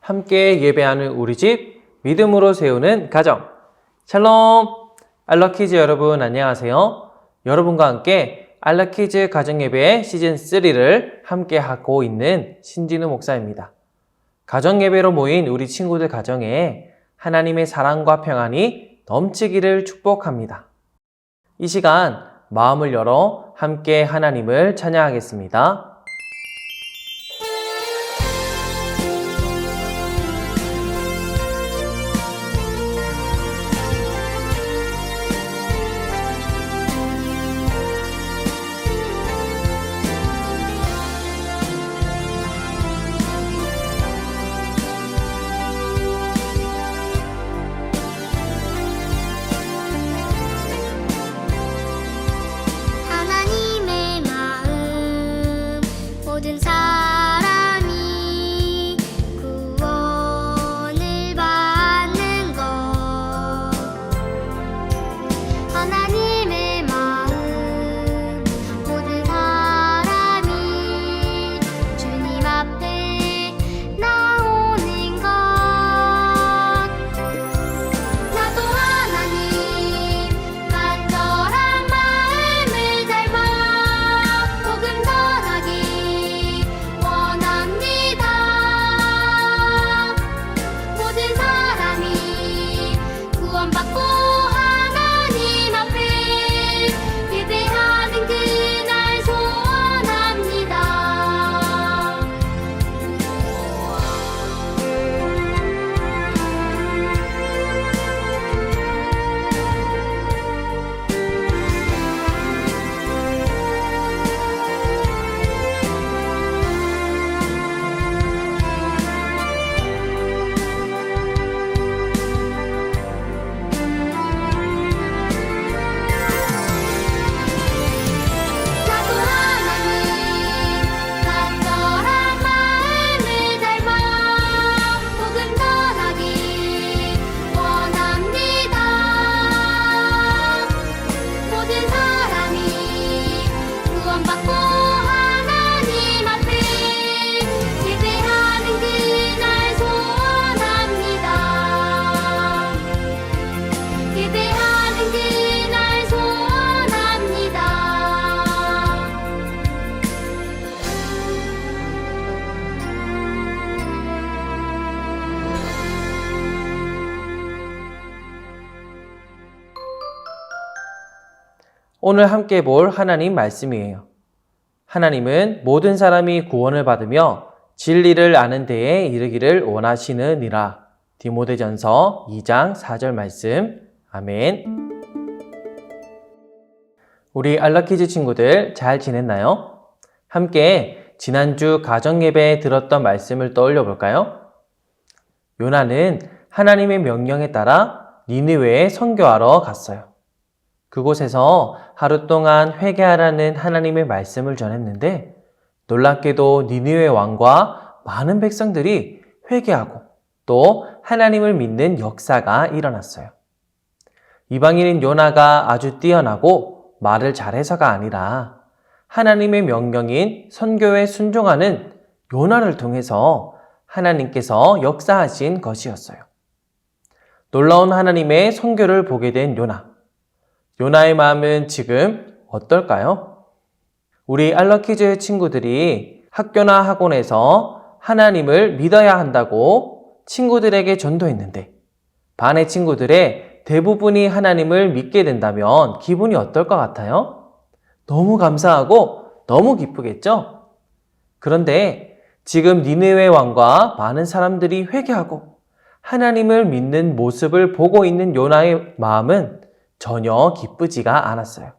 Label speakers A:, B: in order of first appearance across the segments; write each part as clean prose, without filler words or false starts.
A: 함께 예배하는 우리 집, 믿음으로 세우는 가정. 샬롬! 알라키즈 여러분 안녕하세요. 여러분과 함께 알라키즈 가정예배 시즌3를 함께 하고 있는 신진우 목사입니다. 가정예배로 모인 우리 친구들 가정에 하나님의 사랑과 평안이 넘치기를 축복합니다. 이 시간 마음을 열어 함께 하나님을 찬양하겠습니다.
B: 모든 사람이 구원을 받는 것 하나님의 마음 모든 사람이 주님 앞에 나오는 것 나도 하나님 간절한 마음을 닮아 복음 전하기 모든 사람이 구원받고 하나님 앞에 예배하는 그날 소원합니다.
A: 오늘 함께 볼 하나님 말씀이에요. 하나님은 모든 사람이 구원을 받으며 진리를 아는 데에 이르기를 원하시느니라. 디모데전서 2장 4절 말씀. 아멘. 우리 알라키즈 친구들 잘 지냈나요? 함께 지난주 가정예배에 들었던 말씀을 떠올려 볼까요? 요나는 하나님의 명령에 따라 니느웨에 선교하러 갔어요. 그곳에서 하루 동안 회개하라는 하나님의 말씀을 전했는데 놀랍게도 니느웨 왕과 많은 백성들이 회개하고 또 하나님을 믿는 역사가 일어났어요. 이방인인 요나가 아주 뛰어나고 말을 잘해서가 아니라 하나님의 명령인 선교에 순종하는 요나를 통해서 하나님께서 역사하신 것이었어요. 놀라운 하나님의 선교를 보게 된 요나. 요나의 마음은 지금 어떨까요? 우리 알라키즈 친구들이 학교나 학원에서 하나님을 믿어야 한다고 친구들에게 전도했는데 반의 친구들의 대부분이 하나님을 믿게 된다면 기분이 어떨 것 같아요? 너무 감사하고 너무 기쁘겠죠? 그런데 지금 니느웨 왕과 많은 사람들이 회개하고 하나님을 믿는 모습을 보고 있는 요나의 마음은 전혀 기쁘지가 않았어요.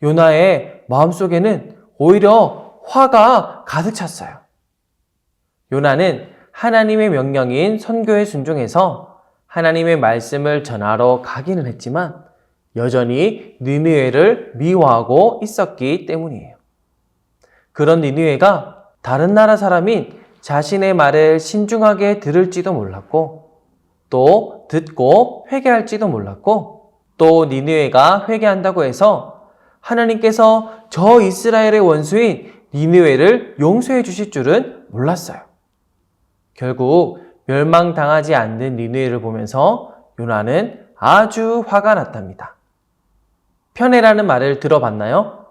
A: 요나의 마음속에는 오히려 화가 가득 찼어요. 요나는 하나님의 명령인 선교에 순종해서 하나님의 말씀을 전하러 가기는 했지만 여전히 니느웨를 미워하고 있었기 때문이에요. 그런 니느웨가 다른 나라 사람인 자신의 말을 신중하게 들을지도 몰랐고 또 듣고 회개할지도 몰랐고 또 니느웨가 회개한다고 해서 하나님께서 저 이스라엘의 원수인 니느웨를 용서해 주실 줄은 몰랐어요. 결국 멸망당하지 않는 니느웨를 보면서 요나는 아주 화가 났답니다. 편애라는 말을 들어봤나요?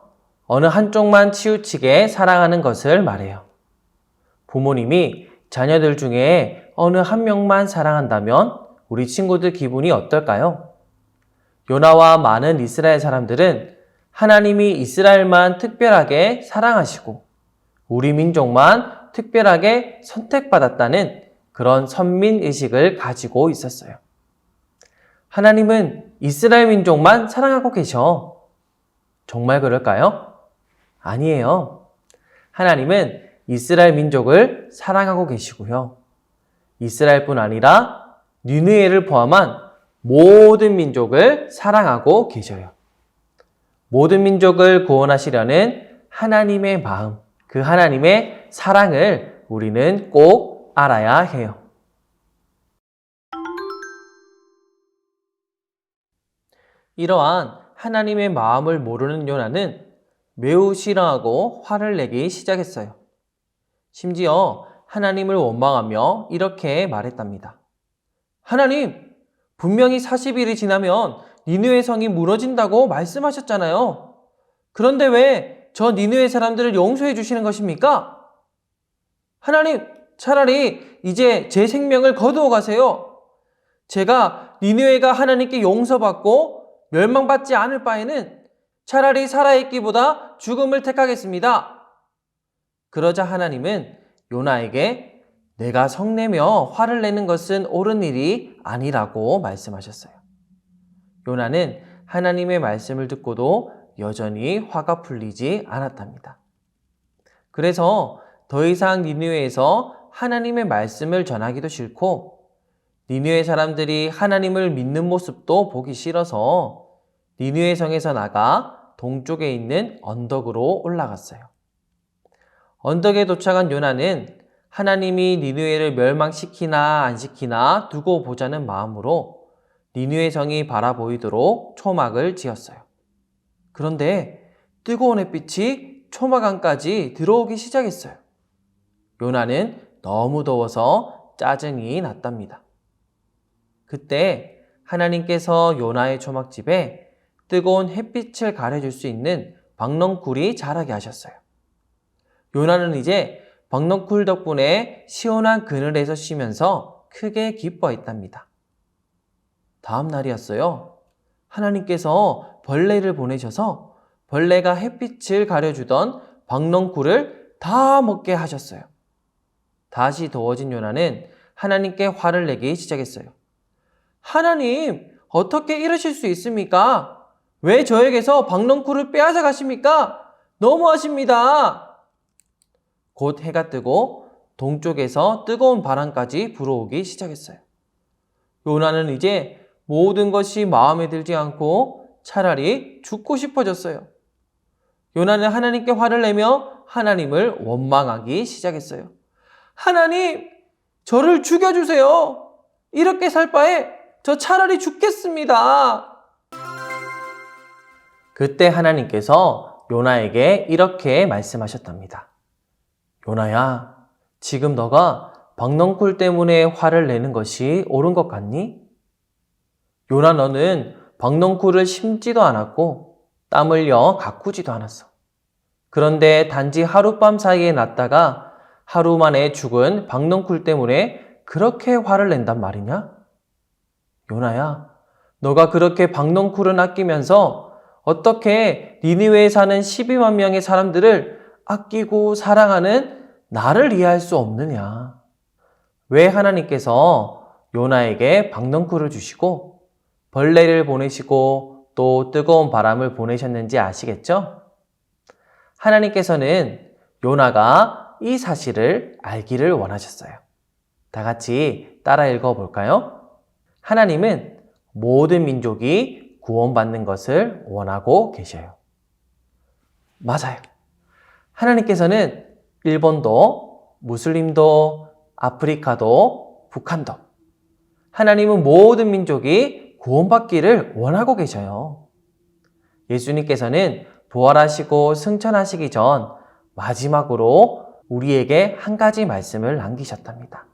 A: 어느 한쪽만 치우치게 사랑하는 것을 말해요. 부모님이 자녀들 중에 어느 한 명만 사랑한다면 우리 친구들 기분이 어떨까요? 요나와 많은 이스라엘 사람들은 하나님이 이스라엘만 특별하게 사랑하시고 우리 민족만 특별하게 선택받았다는 그런 선민의식을 가지고 있었어요. 하나님은 이스라엘 민족만 사랑하고 계셔. 정말 그럴까요? 아니에요. 하나님은 이스라엘 민족을 사랑하고 계시고요. 이스라엘뿐 아니라 니느웨를 포함한 모든 민족을 사랑하고 계셔요. 모든 민족을 구원하시려는 하나님의 마음, 그 하나님의 사랑을 우리는 꼭 알아야 해요. 이러한 하나님의 마음을 모르는 요나는 매우 싫어하고 화를 내기 시작했어요. 심지어 하나님을 원망하며 이렇게 말했답니다. 하나님, 분명히 40일이 지나면 니느웨 성이 무너진다고 말씀하셨잖아요. 그런데 왜 저 니느웨 사람들을 용서해 주시는 것입니까? 하나님, 차라리 이제 제 생명을 거두어 가세요. 제가 니느웨가 하나님께 용서받고 멸망받지 않을 바에는 차라리 살아있기보다 죽음을 택하겠습니다. 그러자 하나님은 요나에게 내가 성내며 화를 내는 것은 옳은 일이 아니라고 말씀하셨어요. 요나는 하나님의 말씀을 듣고도 여전히 화가 풀리지 않았답니다. 그래서 더 이상 니느웨에서 하나님의 말씀을 전하기도 싫고 니느웨 사람들이 하나님을 믿는 모습도 보기 싫어서 니느웨 성에서 나가 동쪽에 있는 언덕으로 올라갔어요. 언덕에 도착한 요나는 하나님이 니느웨를 멸망시키나 안 시키나 두고 보자는 마음으로 니느웨 성이 바라보이도록 초막을 지었어요. 그런데 뜨거운 햇빛이 초막 안까지 들어오기 시작했어요. 요나는 너무 더워서 짜증이 났답니다. 그때 하나님께서 요나의 초막집에 뜨거운 햇빛을 가려줄 수 있는 박넝쿨이 자라게 하셨어요. 요나는 이제 박넝쿨 덕분에 시원한 그늘에서 쉬면서 크게 기뻐했답니다. 다음 날이었어요. 하나님께서 벌레를 보내셔서 벌레가 햇빛을 가려주던 박넝쿨을 다 먹게 하셨어요. 다시 더워진 요나는 하나님께 화를 내기 시작했어요. 하나님, 어떻게 이러실 수 있습니까? 왜 저에게서 박넝쿨을 빼앗아 가십니까? 너무하십니다. 곧 해가 뜨고 동쪽에서 뜨거운 바람까지 불어오기 시작했어요. 요나는 이제 모든 것이 마음에 들지 않고 차라리 죽고 싶어졌어요. 요나는 하나님께 화를 내며 하나님을 원망하기 시작했어요. 하나님, 저를 죽여주세요. 이렇게 살 바에 저 차라리 죽겠습니다. 그때 하나님께서 요나에게 이렇게 말씀하셨답니다. 요나야, 지금 너가 박넝쿨 때문에 화를 내는 것이 옳은 것 같니? 요나, 너는 박넝쿨을 심지도 않았고 땀 흘려 가꾸지도 않았어. 그런데 단지 하룻밤 사이에 났다가 하루 만에 죽은 박넝쿨 때문에 그렇게 화를 낸단 말이냐? 요나야, 너가 그렇게 박넝쿨을 아끼면서 어떻게 니느웨에 사는 12만 명의 사람들을 아끼고 사랑하는 나를 이해할 수 없느냐? 왜 하나님께서 요나에게 박넝쿨을 주시고 벌레를 보내시고 또 뜨거운 바람을 보내셨는지 아시겠죠? 하나님께서는 요나가 이 사실을 알기를 원하셨어요. 다 같이 따라 읽어볼까요? 하나님은 모든 민족이 구원받는 것을 원하고 계셔요. 맞아요. 하나님께서는 일본도, 무슬림도, 아프리카도, 북한도 하나님은 모든 민족이 구원받기를 원하고 계셔요. 예수님께서는 부활하시고 승천하시기 전 마지막으로 우리에게 한 가지 말씀을 남기셨답니다.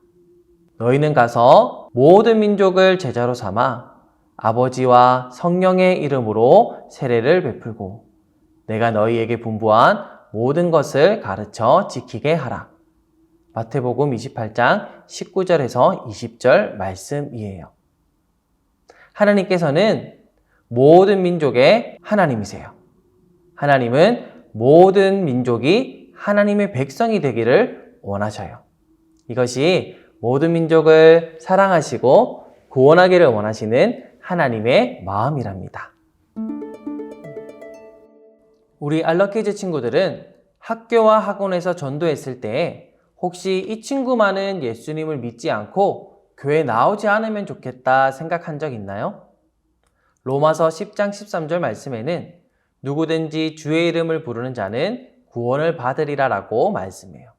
A: 너희는 가서 모든 민족을 제자로 삼아 아버지와 성령의 이름으로 세례를 베풀고 내가 너희에게 분부한 모든 것을 가르쳐 지키게 하라. 마태복음 28장 19절에서 20절 말씀이에요. 하나님께서는 모든 민족의 하나님이세요. 하나님은 모든 민족이 하나님의 백성이 되기를 원하셔요. 이것이 모든 민족을 사랑하시고 구원하기를 원하시는 하나님의 마음이랍니다. 우리 알러키즈 친구들은 학교와 학원에서 전도했을 때 혹시 이 친구만은 예수님을 믿지 않고 교회 나오지 않으면 좋겠다 생각한 적 있나요? 로마서 10장 13절 말씀에는 누구든지 주의 이름을 부르는 자는 구원을 받으리라 라고 말씀해요.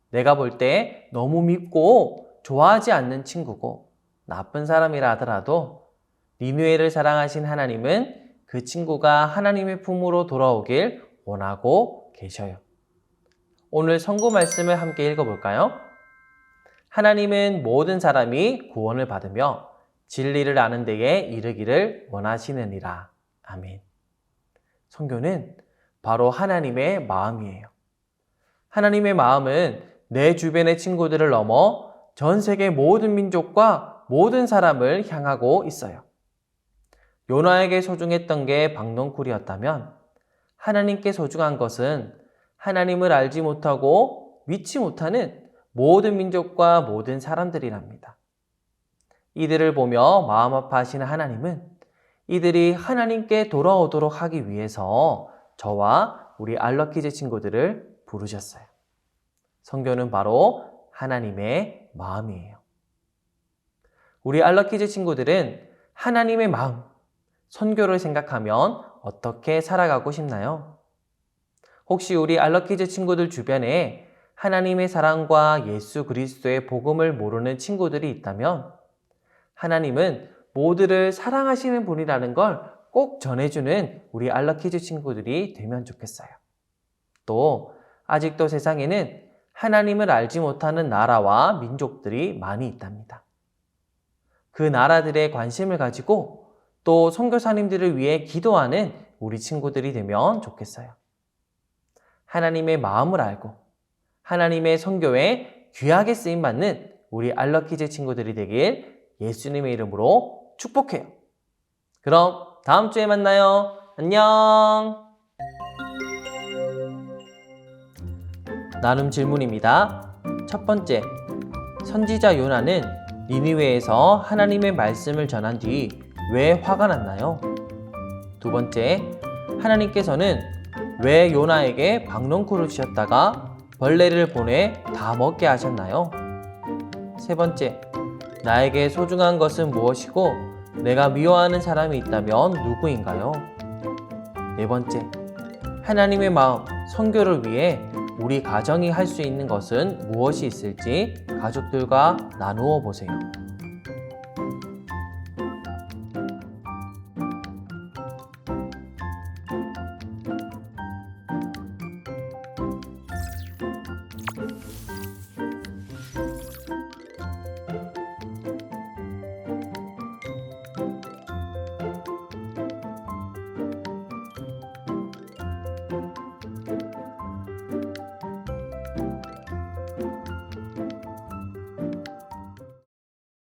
A: 내가 볼 때 너무 믿고 좋아하지 않는 친구고 나쁜 사람이라 하더라도 니느웨를 사랑하신 하나님은 그 친구가 하나님의 품으로 돌아오길 원하고 계셔요. 오늘 선고 말씀을 함께 읽어볼까요? 하나님은 모든 사람이 구원을 받으며 진리를 아는 데에 이르기를 원하시느니라. 아멘. 선교는 바로 하나님의 마음이에요. 하나님의 마음은 내 주변의 친구들을 넘어 전 세계 모든 민족과 모든 사람을 향하고 있어요. 요나에게 소중했던 게 박넝쿨이었다면 하나님께 소중한 것은 하나님을 알지 못하고 믿지 못하는 모든 민족과 모든 사람들이랍니다. 이들을 보며 마음 아파하시는 하나님은 이들이 하나님께 돌아오도록 하기 위해서 저와 우리 알러키즈 친구들을 부르셨어요. 선교는 바로 하나님의 마음이에요. 우리 알러키즈 친구들은 하나님의 마음, 선교를 생각하면 어떻게 살아가고 싶나요? 혹시 우리 알러키즈 친구들 주변에 하나님의 사랑과 예수 그리스도의 복음을 모르는 친구들이 있다면 하나님은 모두를 사랑하시는 분이라는 걸 꼭 전해주는 우리 알러키즈 친구들이 되면 좋겠어요. 또 아직도 세상에는 하나님을 알지 못하는 나라와 민족들이 많이 있답니다. 그 나라들의 관심을 가지고 또 선교사님들을 위해 기도하는 우리 친구들이 되면 좋겠어요. 하나님의 마음을 알고 하나님의 선교에 귀하게 쓰임받는 우리 알러키즈 친구들이 되길 예수님의 이름으로 축복해요. 그럼 다음 주에 만나요. 안녕. 나눔 질문입니다. 첫 번째, 선지자 요나는 니느웨에서 하나님의 말씀을 전한 뒤 왜 화가 났나요? 두 번째, 하나님께서는 왜 요나에게 박넝쿨을 주셨다가 벌레를 보내 다 먹게 하셨나요? 세 번째, 나에게 소중한 것은 무엇이고 내가 미워하는 사람이 있다면 누구인가요? 네 번째, 하나님의 마음, 선교를 위해 우리 가정이 할 수 있는 것은 무엇이 있을지 가족들과 나누어 보세요.